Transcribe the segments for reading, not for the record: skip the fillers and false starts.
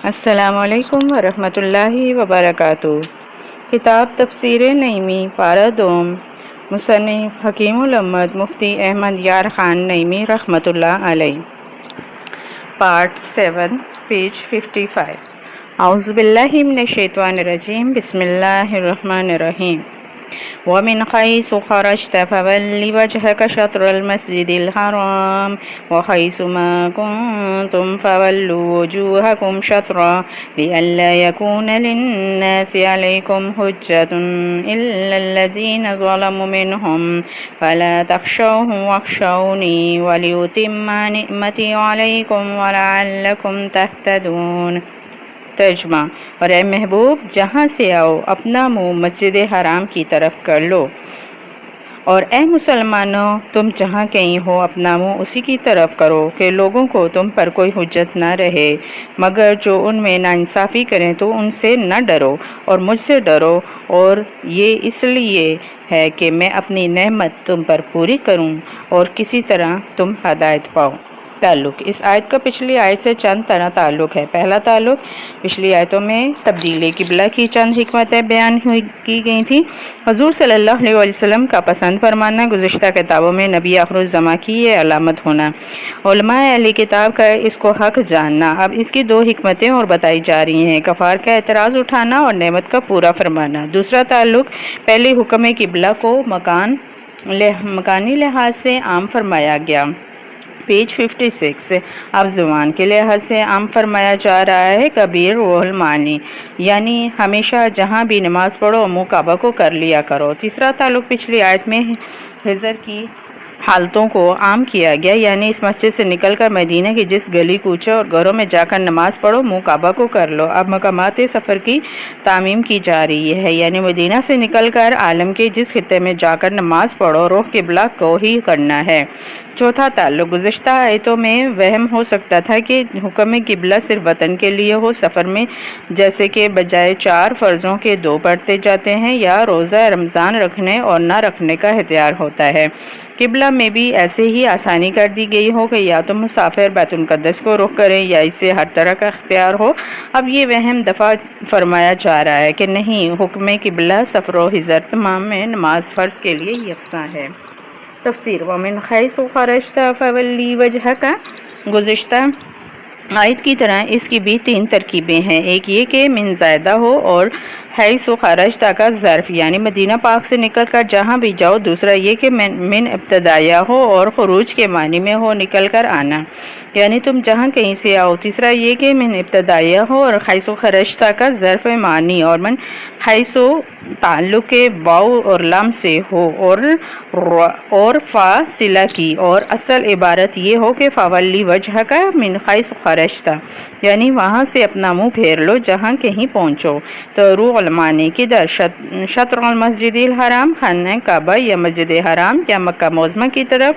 السلام علیکم ورحمۃ اللہ وبرکاتہ۔ کتاب تفسیر نعیمی پارہ دوم، مصنف حکیم الامت مفتی احمد یار خان نعیمی رحمۃ اللہ علیہ، پارٹ 7، پیج 55۔ اعوذ باللہ من الشیطان الرجیم، بسم اللہ الرحمن الرحیم۔ وَمِنْ حَيْثُ خَرَجْتَ فَوَلِّ وَجْهَكَ شَطْرَ الْمَسْجِدِ الْحَرَامِ وَحَيْثُ مَا كُنْتُمْ فَوَلُّوا وُجُوهَكُمْ شَطْرَهُ لِئَلَّا يَكُونَ لِلنَّاسِ عَلَيْكُمْ حُجَّةٌ إِلَّا الَّذِينَ ظَلَمُوا مِنْهُمْ فَلَا تَخْشَوْهُمْ وَاخْشَوْنِي وَلِأُتِمَّ نِعْمَتِي عَلَيْكُمْ وَلَعَلَّكُمْ تَهْتَدُونَ۔ ترجمہ: اور اے محبوب، جہاں سے آؤ اپنا منہ مسجد حرام کی طرف کر لو، اور اے مسلمانوں، تم جہاں کہیں ہو اپنا منہ اسی کی طرف کرو کہ لوگوں کو تم پر کوئی حجت نہ رہے، مگر جو ان میں ناانصافی کریں تو ان سے نہ ڈرو اور مجھ سے ڈرو، اور یہ اس لیے ہے کہ میں اپنی نعمت تم پر پوری کروں اور کسی طرح تم ہدایت پاؤ۔ تعلق: اس آیت کا پچھلی آیت سے چند طرح تعلق ہے۔ پہلا تعلق، پچھلی آیتوں میں تبدیل قبلہ کی چند حکمتیں بیان کی گئی تھیں۔ حضور صلی اللہ علیہ وسلم کا پسند فرمانا، گزشتہ کتابوں میں نبی آخر الزماں کی یہ علامت ہونا، علماء اہل کتاب کا اس کو حق جاننا۔ اب اس کی دو حکمتیں اور بتائی جا رہی ہیں: کفار کا اعتراض اٹھانا اور نعمت کا پورا فرمانا۔ دوسرا تعلق، پہلے حکم قبلہ کو مکانی لحاظ سے عام فرمایا گیا، پیج 56۔ اب زبان کے لحاظ سے عام فرمایا جا رہا ہے، کبیر روح المعانی، یعنی ہمیشہ جہاں بھی نماز پڑھو منہ کعبہ کو کر لیا کرو۔ تیسرا تعلق، پچھلی آیت میں حضر کی حالتوں کو عام کیا گیا، یعنی اس مسجد سے نکل کر مدینہ کی جس گلی کوچے اور گھروں میں جا کر نماز پڑھو منہ کعبہ کو کر لو۔ اب مقامات سفر کی تعمیم کی جا رہی ہے، یعنی مدینہ سے نکل کر عالم کے جس خطے میں جا کر نماز پڑھو رخ قبلہ کو ہی کرنا ہے۔ چوتھا تعلق، گزشتہ آیتوں میں وہم ہو سکتا تھا کہ حکم قبلہ صرف وطن کے لیے ہو، سفر میں جیسے کہ بجائے 4 فرضوں کے 2 پڑھتے جاتے ہیں، یا روزہ رمضان رکھنے اور نہ رکھنے کا اختیار ہوتا ہے۔ قبلہ میں بھی ایسے ہی آسانی کر دی گئی ہو کہ یا تو مسافر بیت المقدس کو رخ کریں یا اسے ہر طرح کا اختیار ہو۔ اب یہ وہم دفع فرمایا جا رہا ہے کہ نہیں، حکم قبلہ سفر و حضر تمام میں نماز فرض کے لیے یکساں ہے۔ تفسیر: وَمِنْ حَيْثُ خَرَجْتَ فَوَلِّ وَجْهَكَ، گزشتہ آیت کی طرح اس کی بھی 3 ترکیبیں ہیں۔ ایک یہ کہ من زائدہ ہو اور حیث خرجت کا ظرف، یعنی مدینہ پاک سے نکل کر جہاں بھی جاؤ۔ دوسرا یہ کہ من ابتدائیہ ہو اور خروج کے معنی میں ہو نکل کر آنا، یعنی تم جہاں کہیں سے آؤ۔ تیسرا یہ کہ من ابتدائیہ ہو اور حیث خرجت کا ظرف معنی اور من حیث تعلق کے واو اور لام سے ہو اور فا صلہ کی، اور اصل عبارت یہ ہو کہ فولی وجہ کا من حیث خرجت، یعنی وہاں سے اپنا منہ پھیر لو جہاں کہیں پہنچو۔ تو روح المعانی کدھر؟ شطر المسجد الحرام، خانہ کعبہ یا مسجد حرام یا مکہ معظمہ کی طرف۔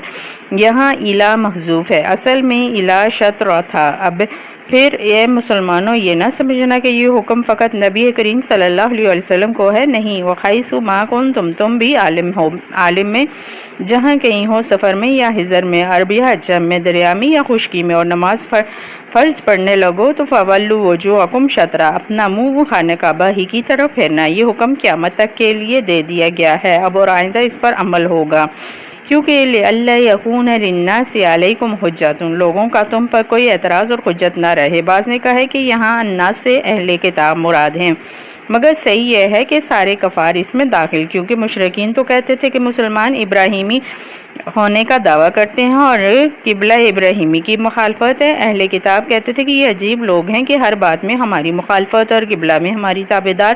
یہاں الا محذوف ہے، اصل میں الا شطر تھا۔ اب پھر اے مسلمانوں، یہ نہ سمجھنا کہ یہ حکم فقط نبی کریم صلی اللہ علیہ وسلم کو ہے، نہیں، وَحَيْثُ مَا كُنْتُمْ، تم بھی عالم میں جہاں کہیں ہو، سفر میں یا حضر میں، عربی حجم میں، دریا میں یا خشکی میں، اور نماز فرض پڑھنے لگو تو فَوَلُّوا وُجُوهَكُمْ شَطْرَهُ، اپنا منہ خانہ کعبہ ہی کی طرف پھیرنا۔ یہ حکم قیامت تک کے لیے دے دیا گیا ہے، اب اور آئندہ اس پر عمل ہوگا، کیونکہ لِأَلَّا يَكُونَ لِلنَّاسِ عَلَيْكُمْ حُجَّةٌ، لوگوں کا تم پر کوئی اعتراض اور حجت نہ رہے۔ بعض نے کہا ہے کہ یہاں الناس سے اہل کتاب مراد ہیں، مگر صحیح یہ ہے کہ سارے کفار اس میں داخل، کیونکہ مشرکین تو کہتے تھے کہ مسلمان ابراہیمی ہونے کا دعویٰ کرتے ہیں اور قبلہ ابراہیمی کی مخالفت ہے۔ اہل کتاب کہتے تھے کہ یہ عجیب لوگ ہیں کہ ہر بات میں ہماری مخالفت اور قبلہ میں ہماری تابعدار۔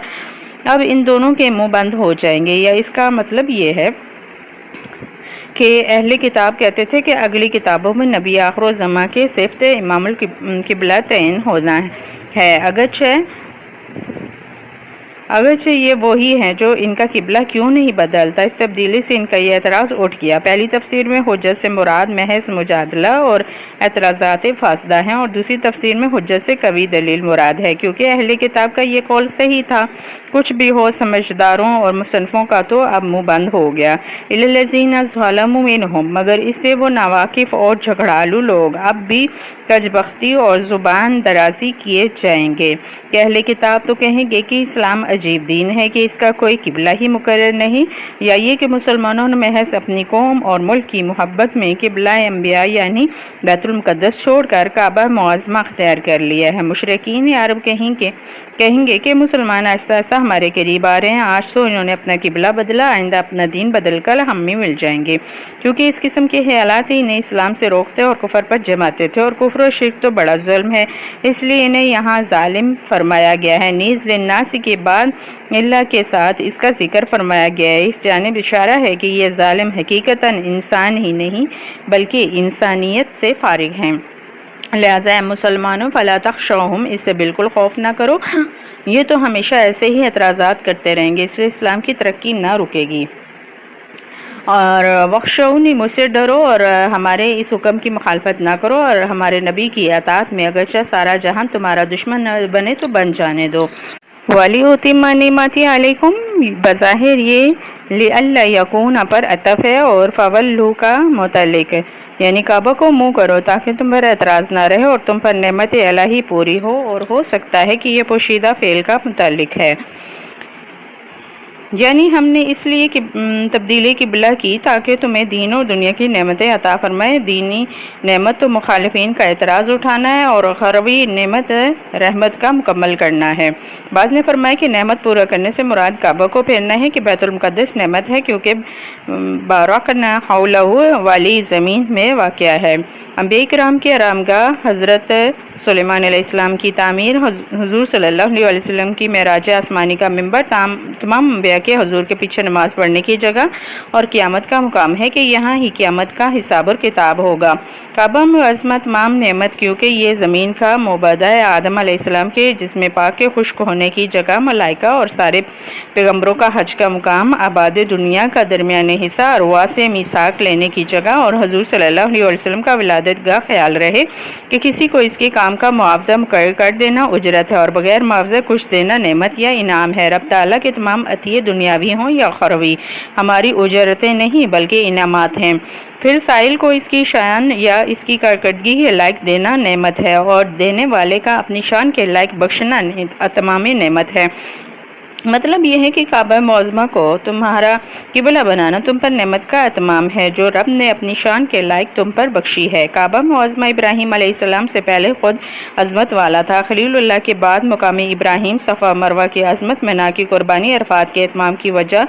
اب ان دونوں کے منہ بند ہو جائیں گے، یا اس کا مطلب یہ ہے کہ اہل کتاب کہتے تھے کہ اگلی کتابوں میں نبی آخر الزماں کے صفت امام القبلہ تعین ہونا ہے، اگرچہ اگرچہ یہ وہی ہیں جو ان کا قبلہ کیوں نہیں بدلتا، اس تبدیلی سے ان کا یہ اعتراض اٹھ گیا۔ پہلی تفسیر میں حجت سے مراد محض مجادلہ اور اعتراضات فاسدہ ہیں، اور دوسری تفسیر میں حجت سے قوی دلیل مراد ہے، کیونکہ اہل کتاب کا یہ قول صحیح تھا۔ کچھ بھی ہو، سمجھداروں اور مصنفوں کا تو اب منہ بند ہو گیا۔ الا الذین ظلموا منہم، مگر اس سے وہ ناواقف اور جھگڑالو لوگ اب بھی کج بختی اور زبان درازی کیے جائیں گے کہ اہل کتاب تو کہیں گے کہ اسلام عجیب دین ہے کہ اس کا کوئی قبلہ ہی مقرر نہیں، یا یہ کہ مسلمانوں نے محض اپنی قوم اور ملک کی محبت میں قبلہ انبیاء یعنی بیت المقدس چھوڑ کر کعبہ معظمہ اختیار کر لیا ہے۔ مشرکین عرب کہیں گے کہ مسلمان آہستہ آہستہ ہمارے قریب آ رہے ہیں، آج تو انہوں نے اپنا قبلہ بدلا، آئندہ اپنا دین بدل کر ہم بھی مل جائیں گے، کیونکہ اس قسم کے خیالات ہی انہیں اسلام سے روکتے اور کفر پر جماتے تھے، اور کفر و شرک تو بڑا ظلم ہے، اس لیے انہیں یہاں ظالم فرمایا گیا ہے۔ نیز للناس کے بعد اللہ کے ساتھ اس کا ذکر فرمایا گیا ہے، اس جانب اشارہ ہے کہ یہ ظالم حقیقتاً انسان ہی نہیں بلکہ انسانیت سے فارغ ہیں۔ لہٰذا اے مسلمانوں فلا تخشوہم، اس سے بالکل خوف نہ کرو، یہ تو ہمیشہ ایسے ہی اعتراضات کرتے رہیں گے، اس سے اسلام کی ترقی نہ رکے گی۔ اور وخشونی، مجھ سے ڈرو اور ہمارے اس حکم کی مخالفت نہ کرو، اور ہمارے نبی کی اطاعت میں اگرچہ سارا جہان تمہارا دشمن نہ بنے تو بن جانے دو۔ وَلِأُتِمَّ نِعْمَتِي عَلَيْكُمْ، بظاہر یہ لِأَلَّا يَكُونَ پر عطف ہے، اور فَوَلُّوا کا متعلق ہے، یعنی کعبہ کو منہ کرو تاکہ تم پر اعتراض نہ رہے اور تم پر نعمت الہی پوری ہو، اور ہو سکتا ہے کہ یہ پوشیدہ فعل کا متعلق ہے، یعنی ہم نے اس لیے تبدیلی قبلہ کی تاکہ تمہیں دین اور دنیا کی نعمتیں عطا فرمائے۔ دینی نعمت تو مخالفین کا اعتراض اٹھانا ہے، اور اخروی نعمت رحمت کا مکمل کرنا ہے۔ بعض نے فرمایا کہ نعمت پورا کرنے سے مراد کعبہ کو پھیرنا ہے کہ بیت المقدس نعمت ہے، کیونکہ بارکنا حولہ والی زمین میں واقع ہے۔ انبیاء کرام کی آرامگاہ، حضرت سلیمان علیہ السلام کی تعمیر، حضور صلی اللہ علیہ وسلم کی معراج آسمانی کا منبر، تمام انبیاء کے حضور کے پیچھے نماز پڑھنے کی جگہ اور قیامت کا مقام ہے کہ یہاں ہی قیامت کا حساب اور کتاب ہوگا۔ کعبہ معظمہ تمام نعمت، کیونکہ یہ زمین کا مبادہ آدم علیہ السلام کے جسم پاک کے خشک ہونے کی جگہ، ملائکہ اور سارے پیغمبروں کا حج کا مقام، آباد دنیا کا درمیانی حصہ، ارواح سے میثاق لینے کی جگہ، اور حضور صلی اللہ علیہ وسلم کا ولادت گاہ۔ خیال رہے کہ کسی کو اس کے کام کا معاوضہ مقرر کر دینا اجرت ہے، اور بغیر معاوضہ کچھ دینا نعمت یا انعام ہے۔ رب تعالیٰ کے تمام عطیے دنیاوی ہوں یا اخروی ہماری اجرتیں نہیں بلکہ انعامات ہیں، پھر سائل کو اس کی شان یا اس کی کارکردگی کے لائق دینا نعمت ہے، اور دینے والے کا اپنی شان کے لائق بخشنا تمام نعمت ہے۔ مطلب یہ ہے کہ کعبہ معظمہ کو تمہارا قبلہ بنانا تم پر نعمت کا اتمام ہے جو رب نے اپنی شان کے لائق تم پر بخشی ہے۔ کعبہ معظمہ ابراہیم علیہ السلام سے پہلے خود عظمت والا تھا، خلیل اللہ کے بعد مقام ابراہیم، صفا مروہ کی عظمت، مینا کی قربانی، عرفات کے اتمام کی وجہ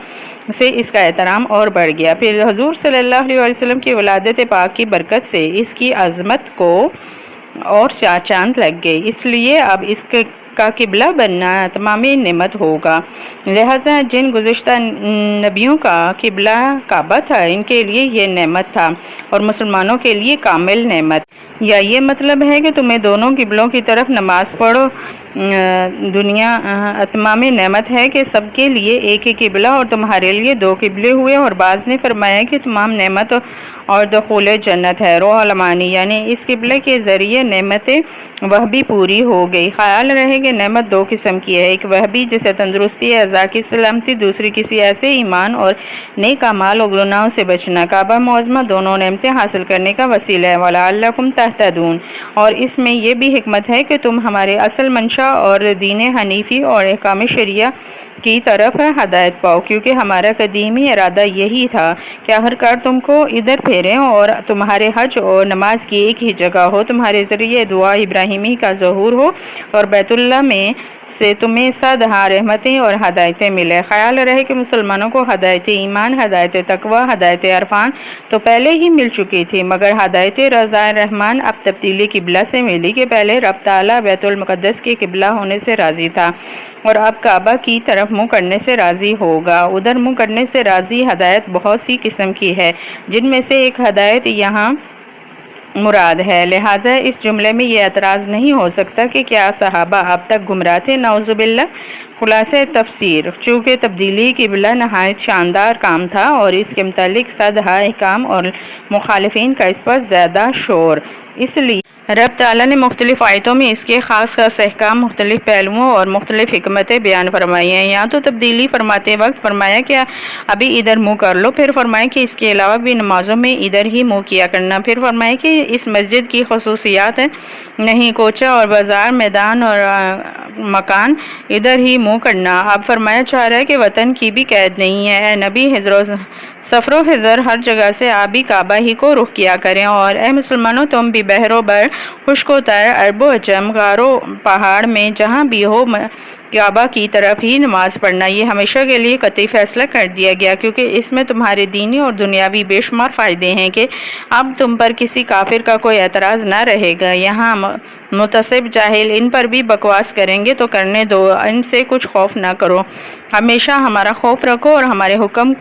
سے اس کا احترام اور بڑھ گیا، پھر حضور صلی اللہ علیہ وسلم کی ولادت پاک کی برکت سے اس کی عظمت کو اور چاند لگ گئی، اس لیے اب اس کا قبلہ بننا تمام نعمت ہوگا۔ لہذا جن گزشتہ نبیوں کا قبلہ کعبہ تھا ان کے لیے یہ نعمت تھا اور مسلمانوں کے لیے کامل نعمت۔ یا یہ مطلب ہے کہ تمہیں دونوں قبلوں کی طرف نماز پڑھو دنیا تمام نعمت ہے کہ سب کے لیے ایک ہی قبلہ اور تمہارے لیے دو قبلے ہوئے، اور بعض نے فرمایا کہ تمام نعمت اور دخول جنت ہے۔ روح المانی یعنی اس قبلے کے ذریعے نعمت وہبی پوری ہو گئی۔ خیال رہے کہ نعمت دو قسم کی ہے، ایک وہبی جسے تندرستی اعضاء کی سلامتی، دوسری کسی ایسے ایمان اور نیک اعمال اور گناہوں سے بچنا۔ کعبہ معظمہ دونوں نعمتیں حاصل کرنے کا وسیلہ ہے۔ وَلَعَلَّكُمْ تَهْتَدُونَ، اور اس میں یہ بھی حکمت ہے کہ تم ہمارے اصل منشا اور دین حنیفی اور احکام شریعہ کی طرف ہدایت پاؤ، کیونکہ ہمارا قدیمی ارادہ یہی تھا کہ آخرکار تم کو ادھر پھیریں اور تمہارے حج اور نماز کی ایک ہی جگہ ہو، تمہارے ذریعے دعا ابراہیمی کا ظہور ہو اور بیت اللہ میں سے تمہیں صدہا رحمتیں اور ہدایتیں ملے۔ خیال رہے کہ مسلمانوں کو ہدایت ایمان، ہدایت تقوی، ہدایت عرفان تو پہلے ہی مل چکی تھی، مگر ہدایت رضا رحمان اب تبدیلی قبلہ سے ملی کہ پہلے رب تعالیٰ بیت المقدس کے قبلہ ہونے سے راضی تھا اور اب کعبہ کی طرف منہ کرنے سے راضی ہوگا۔ ادھر منہ کرنے سے راضی ہدایت بہت سی قسم کی ہے، جن میں سے ایک ہدایت یہاں مراد ہے، لہٰذا اس جملے میں یہ اعتراض نہیں ہو سکتا کہ کیا صحابہ اب تک گمراہ تھے، نعوذ باللہ۔ خلاصہ تفسیر: چونکہ تبدیلی قبلہ نہایت شاندار کام تھا اور اس کے متعلق صدہا احکام اور مخالفین کا اس پر زیادہ شور، اس لیے رب تعالیٰ نے مختلف آیتوں میں اس کے خاص خاص احکام، مختلف پہلوؤں اور مختلف حکمتیں بیان فرمائی ہیں۔ یہاں تو تبدیلی فرماتے وقت فرمایا کہ ابھی ادھر منہ کر لو، پھر فرمایا کہ اس کے علاوہ بھی نمازوں میں ادھر ہی منہ کیا کرنا، پھر فرمایا کہ اس مسجد کی خصوصیات نہیں، کوچہ اور بازار، میدان اور مکان ادھر ہی منہ کرنا۔ اب فرمایا جا رہا ہے کہ وطن کی بھی قید نہیں ہے، اے نبی سفر و حضر ہر جگہ سے آپ بھی کعبہ ہی کو رخ کیا کریں، اور اے مسلمانوں تم بھی بحر و بر، خشک و تر، عرب و عجم، غار و پہاڑ میں جہاں بھی ہو کعبہ کی طرف ہی نماز پڑھنا۔ یہ ہمیشہ کے لیے قطعی فیصلہ کر دیا گیا، کیونکہ اس میں تمہارے دینی اور دنیاوی بے شمار فائدے ہیں کہ اب تم پر کسی کافر کا کوئی اعتراض نہ رہے گا۔ یہاں متعصب جاہل ان پر بھی بکواس کریں گے تو کرنے دو، ان سے کچھ خوف نہ کرو، ہمیشہ ہمارا خوف رکھو اور ہمارے حکم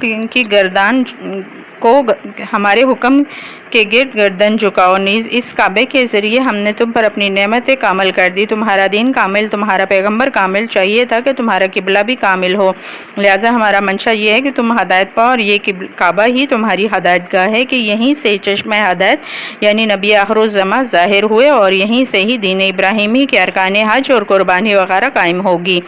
کے گرد گردن جھکاؤ۔ نیز اس کعبے کے ذریعے ہم نے تم پر اپنی نعمتیں کامل کر دی، تمہارا دین کامل، تمہارا پیغمبر کامل، چاہیے تھا کہ تمہارا قبلہ بھی کامل ہو، لہٰذا ہمارا منشا یہ ہے کہ تم ہدایت پاؤ، اور یہ کعبہ ہی تمہاری ہدایت گاہ ہے کہ یہیں سے چشمہ ہدایت یعنی نبی آخر الزماں ظاہر ہوئے، اور یہیں سے ہی دین ابراہیمی کے ارکان حج اور قربانی وغیرہ قائم ہوگی۔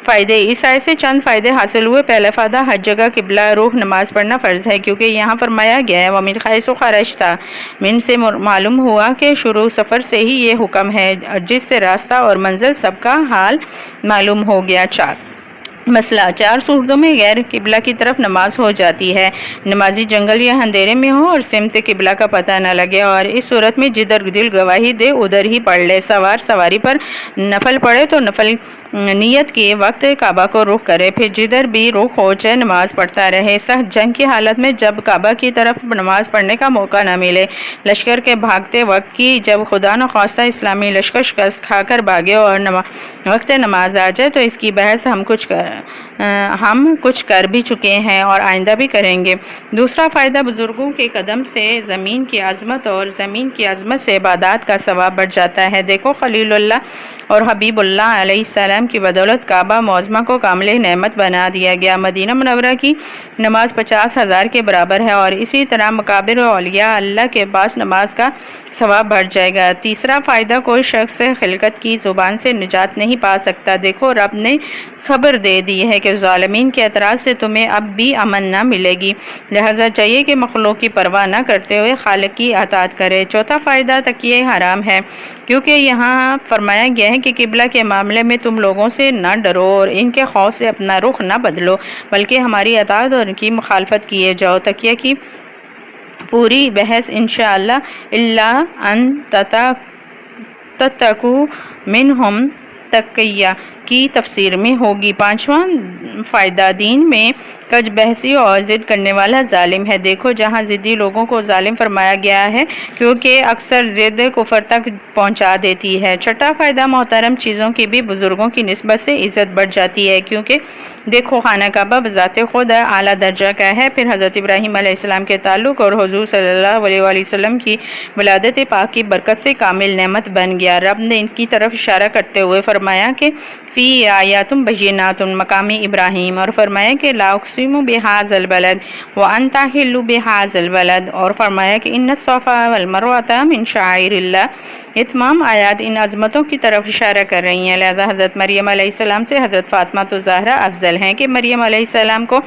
فائدے: اس آیت سے چند فائدے حاصل ہوئے۔ پہلا فائدہ، ہر جگہ قبلہ رخ نماز پڑھنا فرض ہے، کیونکہ یہاں فرمایا گیا ہے وَمِنْ حَيْثُ خَرَجْتَ، من سے معلوم ہوا کہ شروع سفر سے ہی یہ حکم ہے، جس سے راستہ اور منزل سب کا حال معلوم ہو گیا۔ مسئلہ: 4 صورتوں میں غیر قبلہ کی طرف نماز ہو جاتی ہے، نمازی جنگل یا اندھیرے میں ہو اور سمت قبلہ کا پتہ نہ لگے، اور اس صورت میں جدھر دل گواہی دے ادھر ہی پڑھ لے۔ سوار سواری پر نفل پڑھے تو نفل نیت کے وقت کعبہ کو رخ کرے، پھر جدھر بھی رخ ہو جائے نماز پڑھتا رہے۔ سخت جنگ کی حالت میں جب کعبہ کی طرف نماز پڑھنے کا موقع نہ ملے، لشکر کے بھاگتے وقت کی جب خدا نخواستہ اسلامی لشکر شکست کھا کر بھاگے اور وقت نماز آ جائے، تو اس کی بحث ہم کچھ کر بھی چکے ہیں اور آئندہ بھی کریں گے۔ دوسرا فائدہ، بزرگوں کے قدم سے زمین کی عظمت اور زمین کی عظمت سے عبادات کا ثواب بڑھ جاتا ہے۔ دیکھو خلیل اللہ اور حبیب اللہ علیہ السلام کی بدولت کعبہ معظمہ کو کامل نعمت بنا دیا گیا۔ مدینہ منورہ کی نماز 50,000 کے برابر ہے، اور اسی طرح مقابر اولیاء اللہ کے پاس نماز کا ثواب بڑھ جائے گا۔ تیسرا فائدہ، کوئی شخص خلقت کی زبان سے نجات نہیں پا سکتا۔ دیکھو رب نے خبر دے دی ہے کہ ظالمین کے اعتراض سے تمہیں اب بھی امن نہ ملے گی، لہٰذا چاہیے کہ مخلوق کی پرواہ نہ کرتے ہوئے خالق کی اطاعت کرے۔ چوتھا فائدہ، تکیہ حرام ہے، کیونکہ یہاں فرمایا گیا ہے کہ قبلہ کے معاملے میں تم لوگوں سے نہ ڈرو اور ان کے خوف سے اپنا رخ نہ بدلو، بلکہ ہماری اطاعت اور ان کی مخالفت کیے جاؤ۔ تکیہ کی پوری بحث انشاءاللہ الا ان تتقوا منہم تقیہ کی تفسیر میں ہوگی۔ پانچواں فائدہ، دین میں کج بحثی اور ضد کرنے والا ظالم ہے۔ دیکھو جہاں ضدی لوگوں کو ظالم فرمایا گیا ہے، کیونکہ اکثر ضد کفر تک پہنچا دیتی ہے۔ چھٹا فائدہ، محترم چیزوں کی بھی بزرگوں کی نسبت سے عزت بڑھ جاتی ہے، کیونکہ دیکھو خانہ کعبہ بذات خود اعلیٰ درجہ کا ہے، پھر حضرت ابراہیم علیہ السلام کے تعلق اور حضور صلی اللہ علیہ وآلہ وسلم کی ولادت پاک کی برکت سے کامل نعمت بن گیا۔ رب نے ان کی طرف اشارہ کرتے ہوئے فرمایا کہ فی آیات بینات مقام ابراہیم، اور فرمایا کہ لا اقسم بہذا البلد وانت حل بہذا البلد، اور فرمایا کہ ان الصفا والمروہ من شعائر اللہ۔ یہ تمام آیات ان عظمتوں کی طرف اشارہ کر رہی ہیں، لہذا حضرت مریم علیہ السلام سے حضرت فاطمہ الزہرا افضل ہیں کہ مریم علیہ السلام کو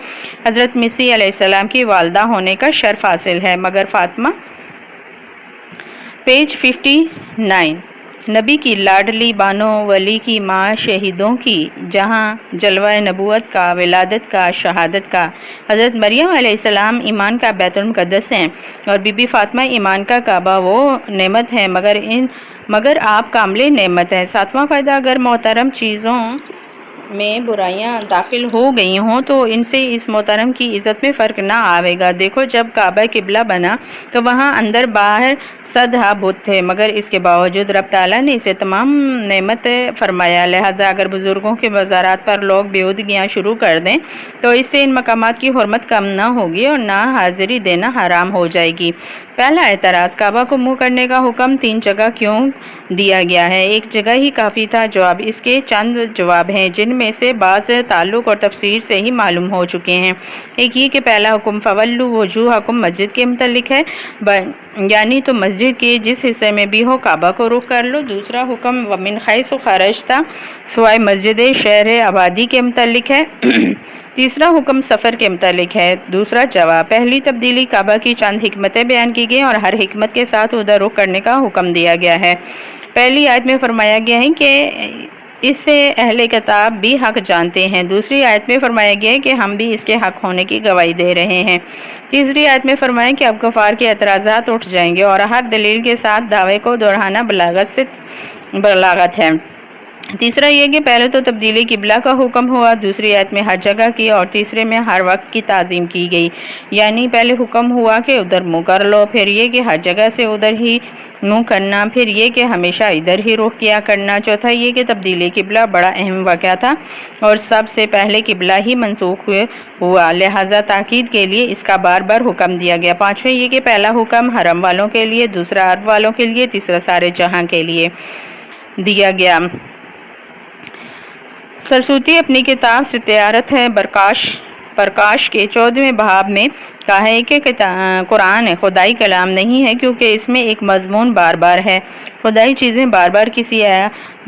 حضرت مسیح علیہ السلام کی والدہ ہونے کا شرف حاصل ہے، مگر فاطمہ۔ پیج 59۔ نبی کی لاڈلی بانو، ولی کی ماں، شہیدوں کی جہاں، جلوہ نبوت کا، ولادت کا، شہادت کا۔ حضرت مریم علیہ السلام ایمان کا بیت المقدس ہیں، اور بی بی فاطمہ ایمان کا کعبہ وہ نعمت ہے مگر آپ کامل نعمت ہیں۔ ساتواں فائدہ، اگر محترم چیزوں میں برائیاں داخل ہو گئی ہوں تو ان سے اس محترم کی عزت میں فرق نہ آئے گا۔ دیکھو، جب کعبہ قبلہ بنا تو وہاں اندر باہر 100 بت تھے، مگر اس کے باوجود رب تعالیٰ نے اسے تمام نعمت فرمایا۔ لہٰذا اگر بزرگوں کے مزارات پر لوگ بےہودگیاں شروع کر دیں تو اس سے ان مقامات کی حرمت کم نہ ہوگی اور نہ حاضری دینا حرام ہو جائے گی۔ پہلا اعتراض: کعبہ کو منہ کرنے کا حکم 3 جگہ کیوں دیا گیا ہے؟ ایک جگہ ہی کافی تھا۔ جواب: اس کے چند جواب ہیں جن میں سے بعض تعلق اور تفسیر سے ہی معلوم ہو چکے ہیں۔ ایک یہ کہ پہلا حکم فَوَلُّوا وُجُوهَكُم مسجد کے متعلق ہے، یعنی تو مسجد کے جس حصے میں بھی ہو کعبہ کو رخ کر لو۔ دوسرا حکم وَمِنْ حَيْثُ خَرَجْتَ سوائے مسجد شہر آبادی کے متعلق ہے۔ تیسرا حکم سفر کے متعلق ہے۔ دوسرا جواب: پہلی تبدیلی کعبہ کی چند حکمتیں بیان کی گئی اور ہر حکمت کے ساتھ ادھر رخ کرنے کا حکم دیا گیا ہے۔ پہلی آیت میں فرمایا گیا ہے کہ اس سے اہل کتاب بھی حق جانتے ہیں۔ دوسری آیت میں فرمایا گیا ہے کہ ہم بھی اس کے حق ہونے کی گواہی دے رہے ہیں۔ تیسری آیت میں فرمایا کہ اب کفار کے اعتراضات اٹھ جائیں گے اور ہر دلیل کے ساتھ دعوے کو دہرانا بلاغت ہے۔ تیسرا یہ کہ پہلے تو تبدیلی قبلہ کا حکم ہوا، دوسری آیت میں ہر جگہ کی اور تیسرے میں ہر وقت کی تعظیم کی گئی، یعنی پہلے حکم ہوا کہ ادھر منہ کر لو، پھر یہ کہ ہر جگہ سے ادھر ہی منہ کرنا، پھر یہ کہ ہمیشہ ادھر ہی رخ کیا کرنا، چوتھا یہ کہ تبدیلی قبلہ بڑا اہم واقعہ تھا اور سب سے پہلے قبلہ ہی منسوخ ہوا، لہٰذا تاکید کے لیے اس کا بار بار حکم دیا گیا، پانچویں یہ کہ پہلا حکم حرم والوں کے لیے، دوسرا عرب والوں کے لیے، تیسرا سارے جہاں کے لیے دیا گیا۔ سرسوتی اپنی کتاب ستیارت ہے پرکاش کے 14ویں باب میں کہا ہے کہ قرآن خدائی کلام نہیں ہے کیونکہ اس میں ایک مضمون بار بار ہے۔ خدائی چیزیں بار بار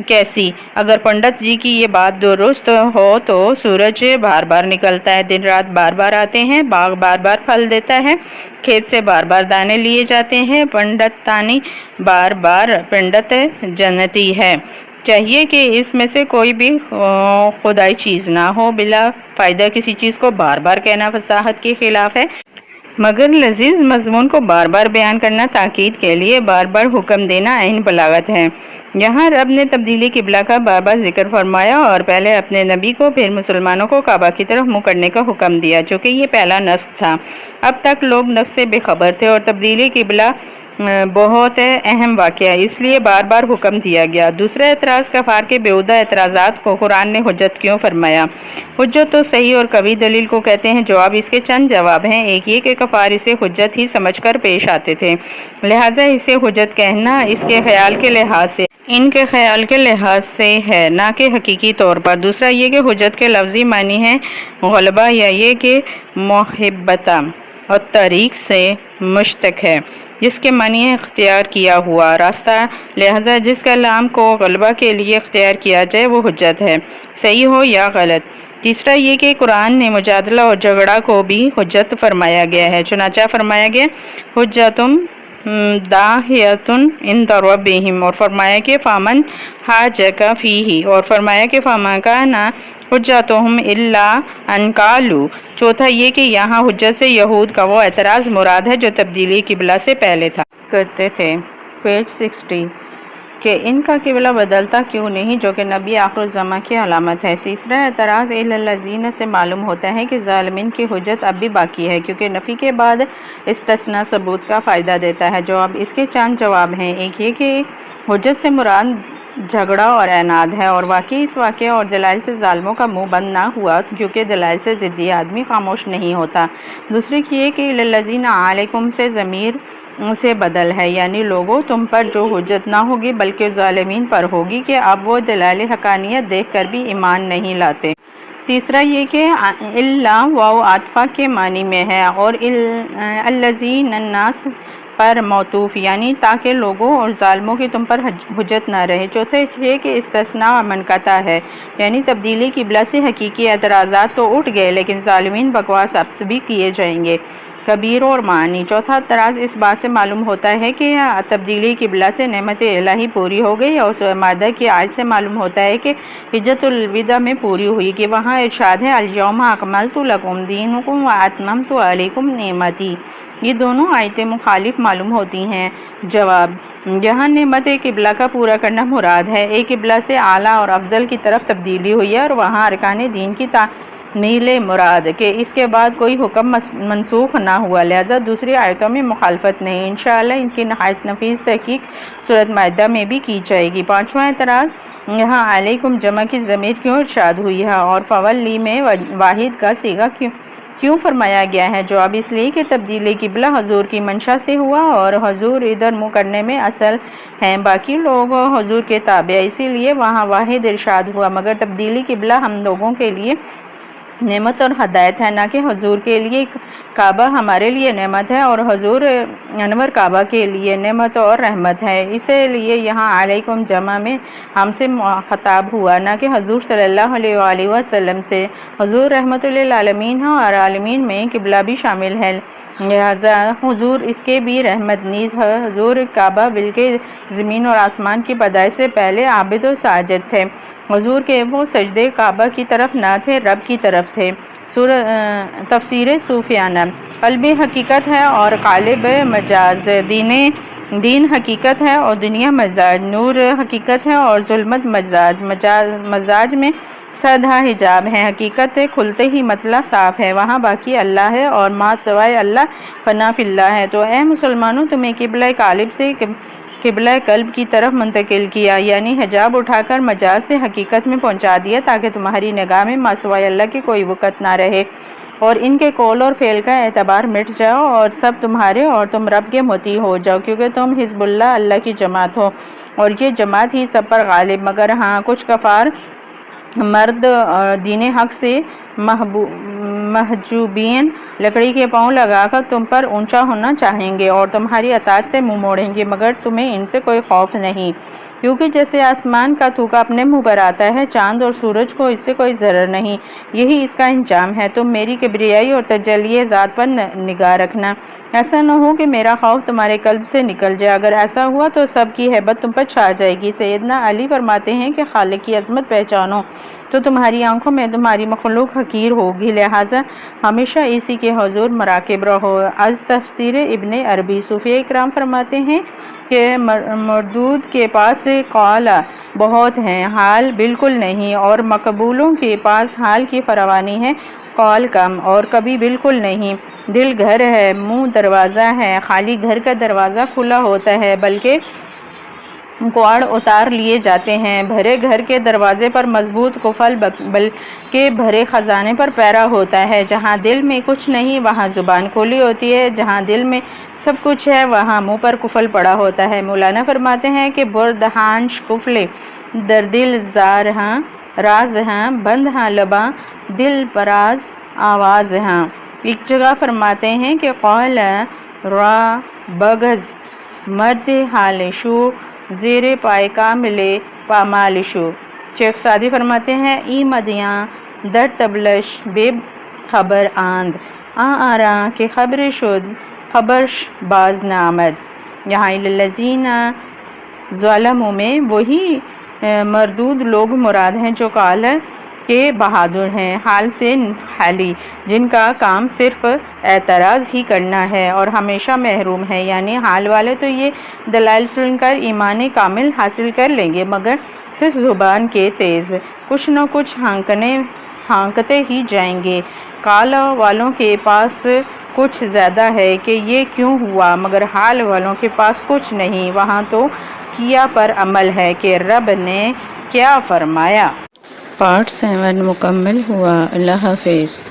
کیسی؟ اگر پنڈت جی کی یہ بات درست ہو تو سورج بار بار نکلتا ہے، دن رات بار بار آتے ہیں، باغ بار بار پھل دیتا ہے، کھیت سے بار بار دانے لیے جاتے ہیں، پنڈتانی بار بار پنڈت جنتی ہے۔ چاہیے کہ اس میں سے کوئی بھی خدائی چیز نہ ہو۔ بلا فائدہ کسی چیز کو بار بار کہنا فصاحت کے خلاف ہے، مگر لذیذ مضمون کو بار بار بیان کرنا تاکید کے لیے بار بار حکم دینا عین بلاغت ہے۔ یہاں رب نے تبدیلی قبلہ کا بار بار ذکر فرمایا اور پہلے اپنے نبی کو پھر مسلمانوں کو کعبہ کی طرف منہ کرنے کا حکم دیا، چونکہ یہ پہلا نسخ تھا۔ اب تک لوگ نسخ سے بے خبر تھے اور تبدیلی قبلہ بہت اہم واقعہ اس لیے بار بار حکم دیا گیا۔ دوسرا اعتراض: کفار کے بیہودہ اعتراضات کو قرآن نے حجت کیوں فرمایا؟ حجت تو صحیح اور قوی دلیل کو کہتے ہیں۔ جواب: اس کے چند جواب ہیں۔ ایک یہ کہ کفار اسے حجت ہی سمجھ کر پیش آتے تھے، لہٰذا اسے حجت کہنا ان کے خیال کے لحاظ سے ہے، نہ کہ حقیقی طور پر۔ دوسرا یہ کہ حجت کے لفظی معنی ہے غلبہ، یا یہ کہ محبتہ اور طریق سے مشتق ہے، جس کے معنی ہے اختیار کیا ہوا راستہ، لہذا جس کلام کو غلبہ کے لیے اختیار کیا جائے وہ حجت ہے، صحیح ہو یا غلط۔ تیسرا یہ کہ قرآن نے مجادلہ اور جھگڑا کو بھی حجت فرمایا گیا ہے، چنانچہ فرمایا گیا حجتم داہیۃ عند ربہم، اور فرمایا کہ فمن حاجک فیہ، اور فرمایا کہ فما کان حجتہم الا ان قالوا۔ چوتھا یہ کہ یہاں حجت سے یہود کا وہ اعتراض مراد ہے جو تبدیلی قبلہ سے پہلے تھا کرتے تھے۔ پیج 60 کہ ان کا قبلہ بدلتا کیوں نہیں، جو کہ نبی آخر الزماں کی علامت ہے۔ تیسرا اعتراض الی الذین سے معلوم ہوتا ہے کہ ظالمین کی حجت اب بھی باقی ہے، کیونکہ نفی کے بعد استثناء ثبوت کا فائدہ دیتا ہے۔ جواب: اس کے چند جواب ہیں۔ ایک یہ کہ حجت سے مراد جھگڑا اور عناد ہے، اور واقعی اس واقعے اور دلائل سے ظالموں کا منہ بند نہ ہوا، کیونکہ دلائل سے ضدی آدمی خاموش نہیں ہوتا۔ دوسری یہ کہ الی الذین علیکم سے ضمیر سے بدل ہے، یعنی لوگوں تم پر جو حجت نہ ہوگی بلکہ ظالمین پر ہوگی کہ اب وہ دلائل حقانیت دیکھ کر بھی ایمان نہیں لاتے۔ تیسرا یہ کہ الا واو عطف کے معنی میں ہے اور الذین الناس پر موصوف، یعنی تاکہ لوگوں اور ظالموں کی تم پر حجت نہ رہے۔ چوتھا یہ کہ استثناء منقطع ہے، یعنی تبدیلی قبلہ سے حقیقی اعتراضات تو اٹھ گئے لیکن ظالمین بکواس اب بھی کیے جائیں گے۔ کبیر اور معنی۔ چوتھا اعتراض اس بات سے معلوم ہوتا ہے کہ تبدیلی قبلہ سے نعمت الہی پوری ہو گئی، اور سورہ مائدہ کی آیت سے معلوم ہوتا ہے کہ حجۃ الوداع میں پوری ہوئی، کہ وہاں ارشاد ہے الیوم اکملت لکم دینکم واتممت علیکم نعمتی۔ یہ دونوں آیتیں مخالف معلوم ہوتی ہیں۔ جواب: یہاں نعمت قبلہ کا پورا کرنا مراد ہے، ایک قبلہ سے اعلیٰ اور افضل کی طرف تبدیلی ہوئی ہے، اور وہاں ارکان دین کی تعمیل مراد، کہ اس کے بعد کوئی حکم منسوخ نہ ہوا، لہذا دوسری آیتوں میں مخالفت نہیں۔ انشاءاللہ ان کی نہایت نفیس تحقیق سورۃ مائدہ میں بھی کی جائے گی۔ پانچواں اعتراض: یہاں علیکم جمع کی ضمیر کیوں ارشاد ہوئی ہے اور فولی میں واحد کا صیغہ کیوں فرمایا گیا ہے؟ جواب: اس لیے کہ تبدیلی قبلہ حضور کی منشا سے ہوا، اور حضور ادھر منہ کرنے میں اصل ہیں، باقی لوگ حضور کے تابع، اسی لیے وہاں واحد ارشاد ہوا، مگر تبدیلی قبلہ ہم لوگوں کے لیے نعمت اور ہدایت ہے، نہ کہ حضور کے لیے۔ کعبہ ہمارے لیے نعمت ہے اور حضور انور کعبہ کے لیے نعمت اور رحمت ہے، اسی لیے یہاں علیکم جمع میں ہم سے خطاب ہوا، نہ کہ حضور صلی اللہ علیہ وآلہ وسلم سے۔ حضور رحمت للعالمین ہیں اور عالمین میں قبلہ بھی شامل ہے، لہذا حضور اس کے بھی رحمت نیز ہے۔ حضور کعبہ بلکہ زمین اور آسمان کی پیدائش سے پہلے عابد و ساجد تھے، حضور کے وہ سجدے کعبہ کی طرف نہ تھے، رب کی طرف تھے۔ تفسیر صوفیانہ: قلب حقیقت ہے اور قالب مجاز، دین حقیقت ہے اور دنیا مزاج، نور حقیقت ہے اور ظلمت مزاج، مزاج میں سدھا حجاب ہے، حقیقت کھلتے ہی مطلع صاف ہے، وہاں باقی اللہ ہے اور ما سوائے اللہ فنا فی اللہ ہے۔ تو اے مسلمانوں، تمہیں قبلہ قالب سے قبلہ قلب کی طرف منتقل کیا، یعنی حجاب اٹھا کر مجاز سے حقیقت میں پہنچا دیا، تاکہ تمہاری نگاہ میں ما سوائے اللہ کی کوئی وقت نہ رہے، اور ان کے قول اور فعل کا اعتبار مٹ جاؤ، اور سب تمہارے اور تم رب کے مطیع ہو جاؤ، کیونکہ تم حزب اللہ کی جماعت ہو، اور یہ جماعت ہی سب پر غالب۔ مگر ہاں، کچھ کفار مرد دین حق سے محجوبین لکڑی کے پاؤں لگا کر تم پر اونچا ہونا چاہیں گے اور تمہاری اطاعت سے منہ موڑیں گے، مگر تمہیں ان سے کوئی خوف نہیں، کیونکہ جیسے آسمان کا تھوکا اپنے منہ پر آتا ہے، چاند اور سورج کو اس سے کوئی ضرر نہیں، یہی اس کا انجام ہے۔ تم میری کبریائی اور تجلی ذات پر نگاہ رکھنا، ایسا نہ ہو کہ میرا خوف تمہارے قلب سے نکل جائے، اگر ایسا ہوا تو سب کی ہیبت تم پر چھا جائے گی۔ سیدنا علی فرماتے ہیں کہ خالق کی عظمت پہچانو تو تمہاری آنکھوں میں تمہاری مخلوق حقیر ہوگی، لہٰذا ہمیشہ اسی کے حضور مراقب رہو۔ از تفسیر ابن عربی: صوفیہ کرام فرماتے ہیں کہ مردود کے پاس قول بہت ہیں، حال بالکل نہیں، اور مقبولوں کے پاس حال کی فراوانی ہے، قول کم اور کبھی بالکل نہیں۔ دل گھر ہے، منہ دروازہ ہے، خالی گھر کا دروازہ کھلا ہوتا ہے بلکہ کواڑ اتار لیے جاتے ہیں، بھرے گھر کے دروازے پر مضبوط قفل بلکہ بھرے خزانے پر پہرا ہوتا ہے۔ جہاں دل میں کچھ نہیں وہاں زبان کھلی ہوتی ہے، جہاں دل میں سب کچھ ہے وہاں منہ پر قفل پڑا ہوتا ہے۔ مولانا فرماتے ہیں کہ برد ہانش قفل در دل زار ہاں، راز ہاں بند ہاں لباں، دل پراز آواز ہاں۔ ایک جگہ فرماتے ہیں کہ قول را بغض مرد حال شو، زیر پائے کامل پامال شو۔ شیخ سعدی فرماتے ہیں ای مدیاں در تبلش بے خبر آند، آراں کے خبر شد خبرش باز نہ آمد۔ یہاں الذین ظلموا میں وہی مردود لوگ مراد ہیں جو قال کے بہادر ہیں، حال سے خالی، جن کا کام صرف اعتراض ہی کرنا ہے اور ہمیشہ محروم ہے، یعنی حال والے تو یہ دلائل سن کر ایمان کامل حاصل کر لیں گے، مگر صرف زبان کے تیز کچھ نہ کچھ ہانکتے ہی جائیں گے۔ قال والوں کے پاس کچھ زیادہ ہے کہ یہ کیوں ہوا، مگر حال والوں کے پاس کچھ نہیں، وہاں تو کیا پر عمل ہے کہ رب نے کیا فرمایا۔ پارٹ 7 مکمل ہوا۔ اللہ حافظ۔